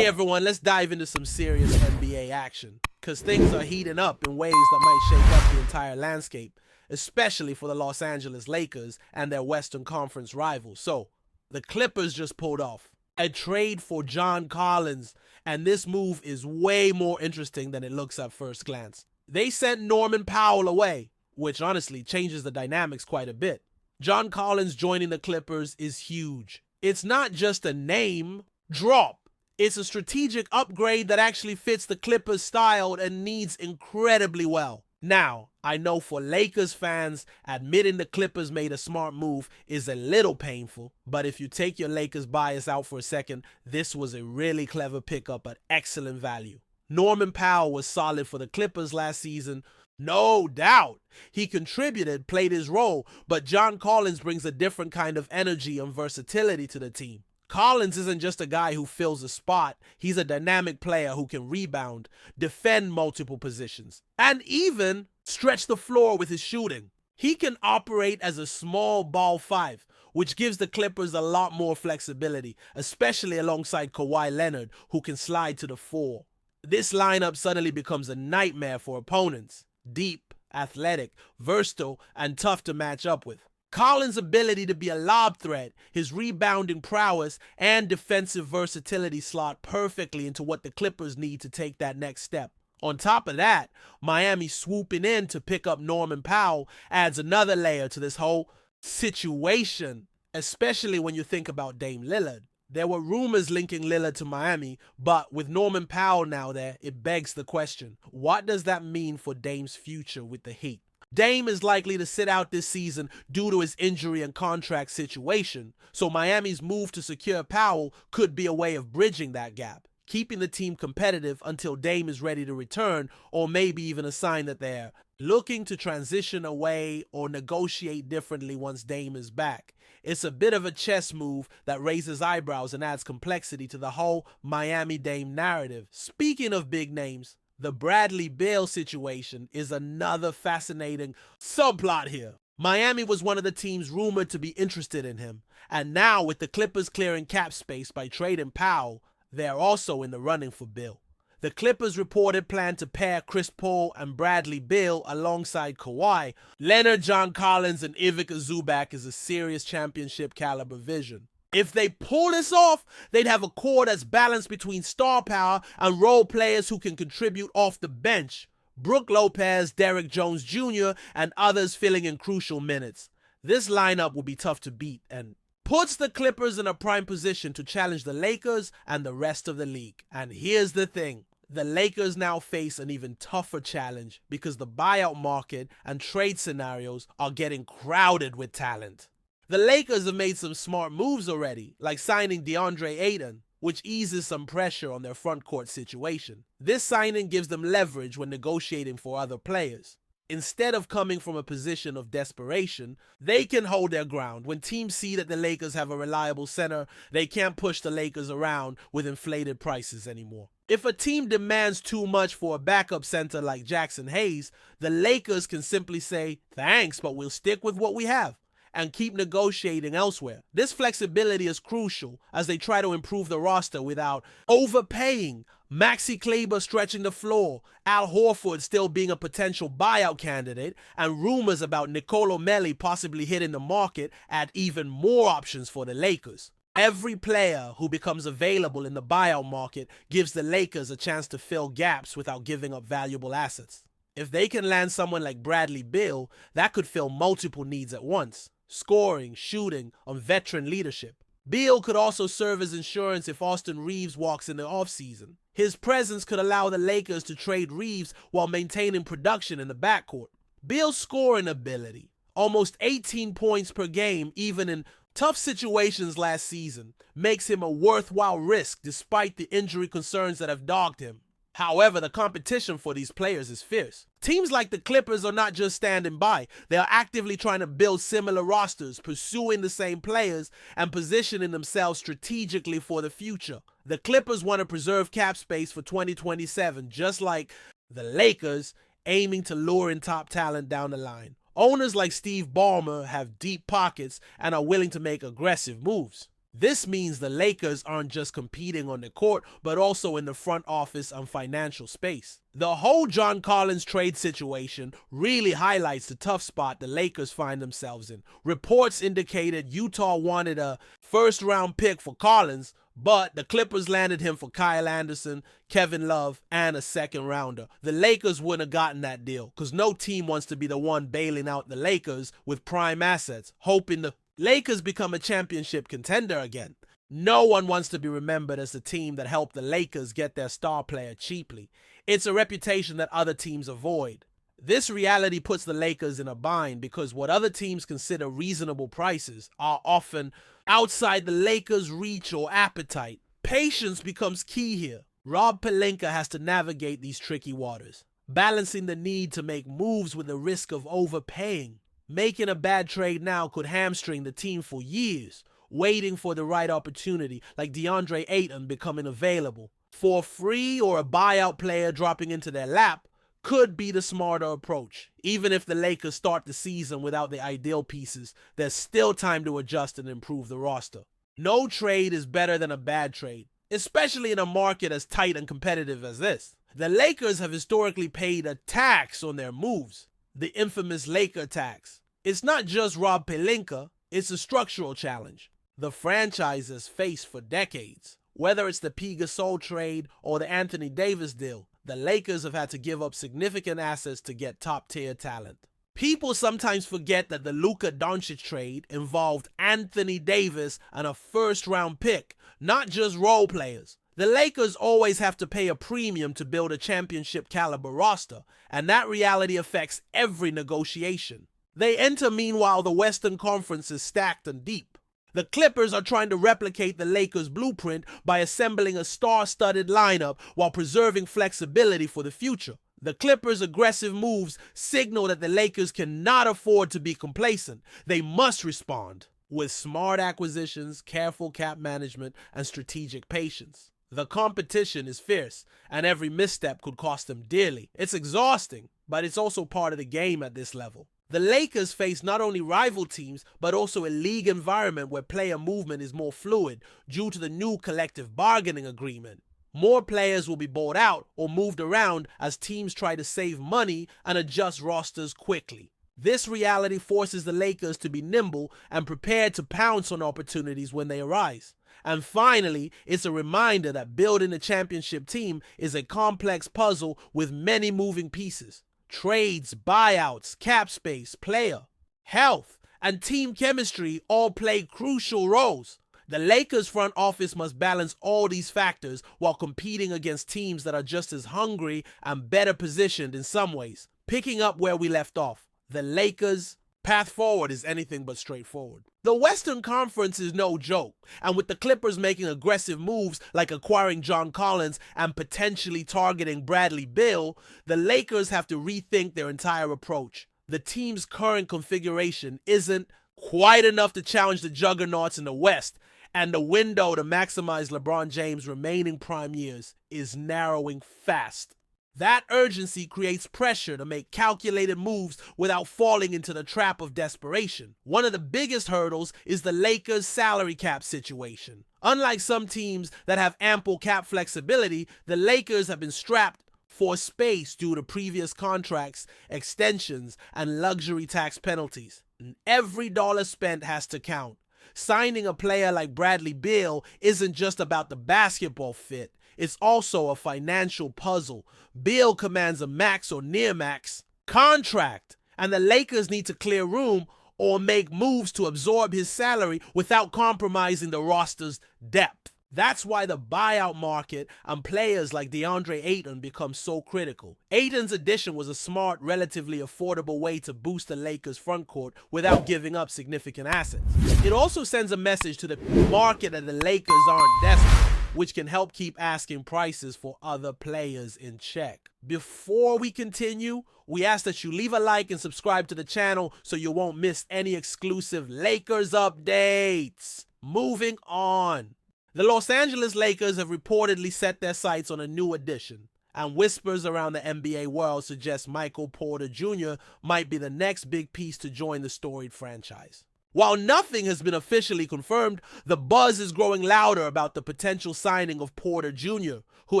Hey everyone, let's dive into some serious NBA action, because things are heating up in ways that might shake up the entire landscape, especially for the Los Angeles Lakers and their Western Conference rivals. So, the Clippers just pulled off a trade for John Collins, and this move is way more interesting than it looks at first glance. They sent Norman Powell away, which honestly changes the dynamics quite a bit. John Collins joining the Clippers is huge. It's not just a name drop. It's a strategic upgrade that actually fits the Clippers' style and needs incredibly well. Now, I know for Lakers fans, admitting the Clippers made a smart move is a little painful, but if you take your Lakers bias out for a second, this was a really clever pickup at excellent value. Norman Powell was solid for the Clippers last season, no doubt. He contributed, played his role, but John Collins brings a different kind of energy and versatility to the team. Collins isn't just a guy who fills a spot, he's a dynamic player who can rebound, defend multiple positions, and even stretch the floor with his shooting. He can operate as a small ball five, which gives the Clippers a lot more flexibility, especially alongside Kawhi Leonard, who can slide to the four. This lineup suddenly becomes a nightmare for opponents. Deep, athletic, versatile, and tough to match up with. Collins' ability to be a lob threat, his rebounding prowess, and defensive versatility slot perfectly into what the Clippers need to take that next step. On top of that, Miami swooping in to pick up Norman Powell adds another layer to this whole situation, especially when you think about Dame Lillard. There were rumors linking Lillard to Miami, but with Norman Powell now there, it begs the question, what does that mean for Dame's future with the Heat? Dame is likely to sit out this season due to his injury and contract situation, so Miami's move to secure Powell could be a way of bridging that gap, keeping the team competitive until Dame is ready to return, or maybe even a sign that they're looking to transition away or negotiate differently once Dame is back. It's a bit of a chess move that raises eyebrows and adds complexity to the whole Miami Dame narrative. Speaking of big names, the Bradley Beal situation is another fascinating subplot here. Miami was one of the teams rumored to be interested in him, and now with the Clippers clearing cap space by trading Powell, they're also in the running for Beal. The Clippers reported plan to pair Chris Paul and Bradley Beal alongside Kawhi. Leonard, John Collins, and Ivica Zubac is a serious championship caliber vision. If they pull this off, they'd have a core that's balanced between star power and role players who can contribute off the bench. Brook Lopez, Derrick Jones Jr., and others filling in crucial minutes. This lineup will be tough to beat and puts the Clippers in a prime position to challenge the Lakers and the rest of the league. And here's the thing. The Lakers now face an even tougher challenge because the buyout market and trade scenarios are getting crowded with talent. The Lakers have made some smart moves already, like signing DeAndre Ayton, which eases some pressure on their front court situation. This signing gives them leverage when negotiating for other players. Instead of coming from a position of desperation, they can hold their ground. When teams see that the Lakers have a reliable center, they can't push the Lakers around with inflated prices anymore. If a team demands too much for a backup center like Jackson Hayes, the Lakers can simply say, thanks, but we'll stick with what we have, and keep negotiating elsewhere. This flexibility is crucial as they try to improve the roster without overpaying. Maxi Kleber stretching the floor, Al Horford still being a potential buyout candidate, and rumors about Nicolo Melli possibly hitting the market add even more options for the Lakers. Every player who becomes available in the buyout market gives the Lakers a chance to fill gaps without giving up valuable assets. If they can land someone like Bradley Beal, that could fill multiple needs at once. Scoring, shooting, and veteran leadership. Beal could also serve as insurance if Austin Reeves walks in the offseason. His presence could allow the Lakers to trade Reeves while maintaining production in the backcourt. Beal's scoring ability, almost 18 points per game even in tough situations last season, makes him a worthwhile risk despite the injury concerns that have dogged him. However, the competition for these players is fierce. Teams like the Clippers are not just standing by. They are actively trying to build similar rosters, pursuing the same players, and positioning themselves strategically for the future. The Clippers want to preserve cap space for 2027, just like the Lakers, aiming to lure in top talent down the line. Owners like Steve Ballmer have deep pockets and are willing to make aggressive moves. This means the Lakers aren't just competing on the court, but also in the front office and financial space. The whole John Collins trade situation really highlights the tough spot the Lakers find themselves in. Reports indicated Utah wanted a first-round pick for Collins, but the Clippers landed him for Kyle Anderson, Kevin Love, and a second-rounder. The Lakers wouldn't have gotten that deal because no team wants to be the one bailing out the Lakers with prime assets, hoping the Lakers become a championship contender again. No one wants to be remembered as the team that helped the Lakers get their star player cheaply. It's a reputation that other teams avoid. This reality puts the Lakers in a bind because what other teams consider reasonable prices are often outside the Lakers' reach or appetite. Patience becomes key here. Rob Pelinka has to navigate these tricky waters, balancing the need to make moves with the risk of overpaying. Making a bad trade now could hamstring the team for years, waiting for the right opportunity, like DeAndre Ayton becoming available. For free or a buyout player dropping into their lap could be the smarter approach. Even if the Lakers start the season without the ideal pieces, there's still time to adjust and improve the roster. No trade is better than a bad trade, especially in a market as tight and competitive as this. The Lakers have historically paid a tax on their moves, the infamous Laker tax. It's not just Rob Pelinka, it's a structural challenge the franchise has faced for decades. Whether it's the P. Gasol trade or the Anthony Davis deal, the Lakers have had to give up significant assets to get top-tier talent. People sometimes forget that the Luka Doncic trade involved Anthony Davis and a first-round pick, not just role players. The Lakers always have to pay a premium to build a championship-caliber roster, and that reality affects every negotiation. They enter, meanwhile, the Western Conference is stacked and deep. The Clippers are trying to replicate the Lakers' blueprint by assembling a star-studded lineup while preserving flexibility for the future. The Clippers' aggressive moves signal that the Lakers cannot afford to be complacent. They must respond with smart acquisitions, careful cap management, and strategic patience. The competition is fierce, and every misstep could cost them dearly. It's exhausting, but it's also part of the game at this level. The Lakers face not only rival teams, but also a league environment where player movement is more fluid due to the new collective bargaining agreement. More players will be bought out or moved around as teams try to save money and adjust rosters quickly. This reality forces the Lakers to be nimble and prepared to pounce on opportunities when they arise. And finally, it's a reminder that building a championship team is a complex puzzle with many moving pieces. Trades, buyouts, cap space, player, health, and team chemistry all play crucial roles. The Lakers front office must balance all these factors while competing against teams that are just as hungry and better positioned in some ways. Picking up where we left off, the Lakers' path forward is anything but straightforward. The Western Conference is no joke, and with the Clippers making aggressive moves like acquiring John Collins and potentially targeting Bradley Beal, the Lakers have to rethink their entire approach. The team's current configuration isn't quite enough to challenge the juggernauts in the West, and the window to maximize LeBron James' remaining prime years is narrowing fast. That urgency creates pressure to make calculated moves without falling into the trap of desperation. One of the biggest hurdles is the Lakers' salary cap situation. Unlike some teams that have ample cap flexibility, the Lakers have been strapped for space due to previous contracts, extensions, and luxury tax penalties. And every dollar spent has to count. Signing a player like Bradley Beal isn't just about the basketball fit. It's also a financial puzzle. Beal commands a max or near max contract, and the Lakers need to clear room or make moves to absorb his salary without compromising the roster's depth. That's why the buyout market and players like DeAndre Ayton become so critical. Ayton's addition was a smart, relatively affordable way to boost the Lakers' frontcourt without giving up significant assets. It also sends a message to the market that the Lakers aren't desperate, which can help keep asking prices for other players in check. Before we continue, we ask that you leave a like and subscribe to the channel so you won't miss any exclusive Lakers updates. Moving on. The Los Angeles Lakers have reportedly set their sights on a new addition, and whispers around the NBA world suggest Michael Porter Jr. might be the next big piece to join the storied franchise. While nothing has been officially confirmed, the buzz is growing louder about the potential signing of Porter Jr., who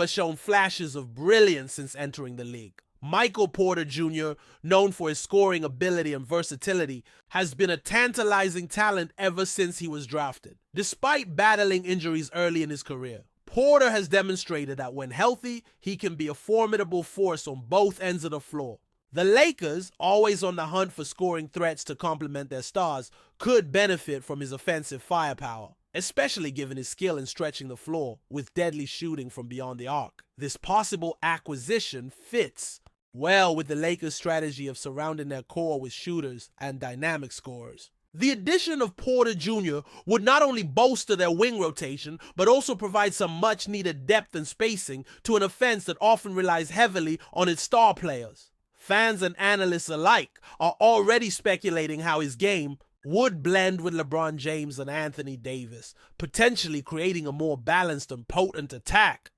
has shown flashes of brilliance since entering the league. Michael Porter Jr., known for his scoring ability and versatility, has been a tantalizing talent ever since he was drafted. Despite battling injuries early in his career, Porter has demonstrated that when healthy, he can be a formidable force on both ends of the floor. The Lakers, always on the hunt for scoring threats to complement their stars, could benefit from his offensive firepower, especially given his skill in stretching the floor with deadly shooting from beyond the arc. This possible acquisition fits well with the Lakers' strategy of surrounding their core with shooters and dynamic scorers. The addition of Porter Jr. would not only bolster their wing rotation, but also provide some much-needed depth and spacing to an offense that often relies heavily on its star players. Fans and analysts alike are already speculating how his game would blend with LeBron James and Anthony Davis, potentially creating a more balanced and potent attack.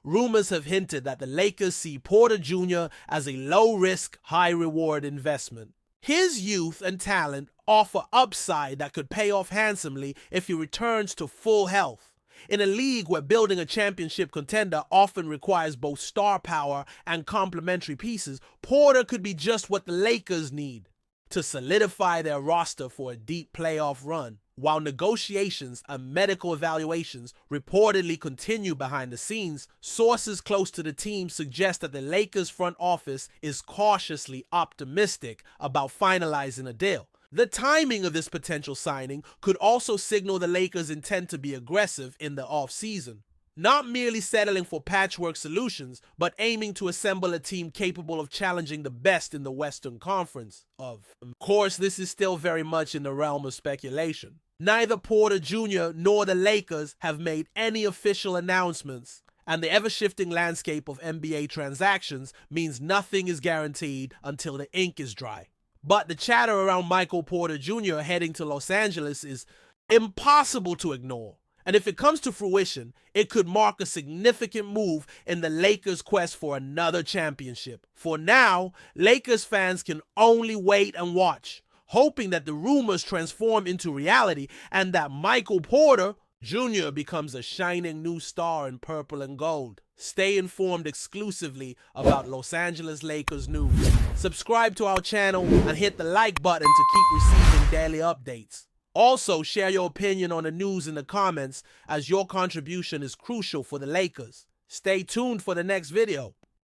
Rumors have hinted that the Lakers see Porter Jr. as a low-risk, high-reward investment. His youth and talent offer upside that could pay off handsomely if he returns to full health. In a league where building a championship contender often requires both star power and complementary pieces, Porter could be just what the Lakers need to solidify their roster for a deep playoff run. While negotiations and medical evaluations reportedly continue behind the scenes, sources close to the team suggest that the Lakers front office is cautiously optimistic about finalizing a deal. The timing of this potential signing could also signal the Lakers' intent to be aggressive in the offseason, not merely settling for patchwork solutions, but aiming to assemble a team capable of challenging the best in the Western Conference. Of course, this is still very much in the realm of speculation. Neither Porter Jr. nor the Lakers have made any official announcements, and the ever-shifting landscape of NBA transactions means nothing is guaranteed until the ink is dry. But the chatter around Michael Porter Jr. heading to Los Angeles is impossible to ignore. And if it comes to fruition, it could mark a significant move in the Lakers' quest for another championship. For now, Lakers fans can only wait and watch, hoping that the rumors transform into reality and that Michael Porter Jr. becomes a shining new star in purple and gold. Stay informed exclusively about Los Angeles Lakers news. Subscribe to our channel and hit the like button to keep receiving daily updates. Also, share your opinion on the news in the comments, as your contribution is crucial for the Lakers. Stay tuned for the next video.